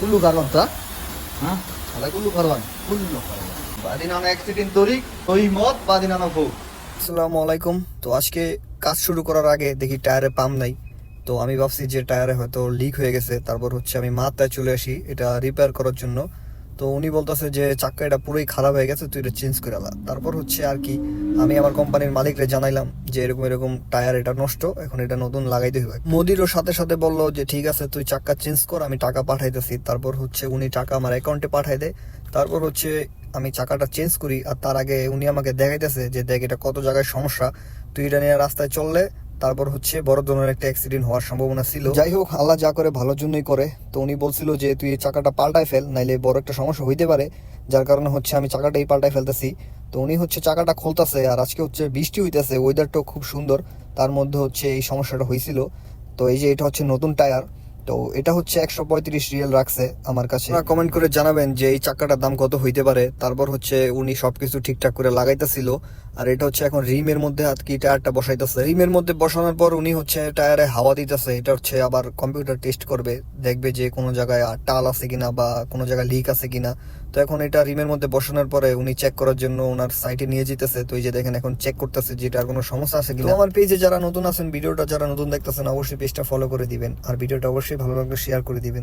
kullu karwan ta ha ala kullu karwan বাদিন আনা accident তরি ওই মত বাদিন আনা ভোগ। আসসালামু আলাইকুম। তো আজকে কাজ শুরু করার আগে দেখি টায়ারে পাম্প নাই। তো আমি ভাবছি যে টায়ারে হয়তো লিক হয়ে গেছে, তারপর হচ্ছে আমি মাথায় চলে আসি এটা রিপেয়ার করার জন্য। তো উনি বলতেছে যে চাক্কা এটা পুরোই খারাপ হয়ে গেছে, তুই এটা চেঞ্জ করে আলা। তারপর হচ্ছে আর কি আমি আমার কোম্পানির মালিকরে জানাইলাম যে এরকম এরকম টায়ার এটা নষ্ট, এখন এটা নতুন লাগাইতে হবে। মোদিরও সাথে সাথে বললো যে ঠিক আছে তুই চাক্কা চেঞ্জ কর, আমি টাকা পাঠাইতেছি। তারপর হচ্ছে উনি টাকা আমার অ্যাকাউন্টে পাঠাই দেয়। তারপর হচ্ছে আমি চাকাটা চেঞ্জ করি, আর তার আগে উনি আমাকে দেখাইতেছে যে দেখ এটা কত জায়গায় সমস্যা, তুই এটা নিয়ে রাস্তায় চললে তারপর হচ্ছে বড় ধরনের একটা অ্যাক্সিডেন্ট হওয়ার সম্ভাবনা ছিল। যাই হোক, আল্লাহ যা করে ভালোর জন্যই করে। তো উনি বলছিল যে তুই এই চাকাটা পাল্টাই ফেল, নাইলে বড় একটা সমস্যা হইতে পারে, যার কারণে হচ্ছে আমি চাকাটাই পাল্টাই ফেলতেছি। তো উনি হচ্ছে চাকাটা খুলতেছে, আর আজকে হচ্ছে বৃষ্টি হইতেছে, ওয়েদারটাও খুব সুন্দর, তার মধ্যে হচ্ছে এই সমস্যাটা হয়েছিল। তো এই যে এটা হচ্ছে নতুন টায়ার, তো এটা হচ্ছে 135 রিয়াল রাখছে আমার কাছে। কমেন্ট করে জানাবেন যে এই চাকাটার দাম কত হইতে পারে। তারপর হচ্ছে উনি সবকিছু ঠিকঠাক করে লাগাইতেছিল, আর এটা হচ্ছে এখন রিমের মধ্যে আর কি টায়ারটা বসাইতেছে। রিমের মধ্যে বসানোর পর উনি হচ্ছে টায়ারে হাওয়া দিতেছে, এটা হচ্ছে আবার কম্পিউটার টেস্ট করবে, দেখবে যে কোনো জায়গায় টাল আছে কিনা বা কোনো জায়গায় লিক আছে কিনা। তো এখন এটা রিমের মধ্যে বসানোর পরে উনি চেক করার জন্য ওনার সাইটে নিয়ে যেতেছে। তো এই যে দেখেন এখন চেক করতেছে যে এটার কোনো সমস্যা আছে কিনা। আমার পেজে যারা নতুন আছেন, ভিডিওটা যারা নতুন দেখতেছেন, অবশ্যই পেজটা ফলো করে দিবেন, আর ভিডিওটা অবশ্যই ভালো লাগলে শেয়ার করে দিবেন।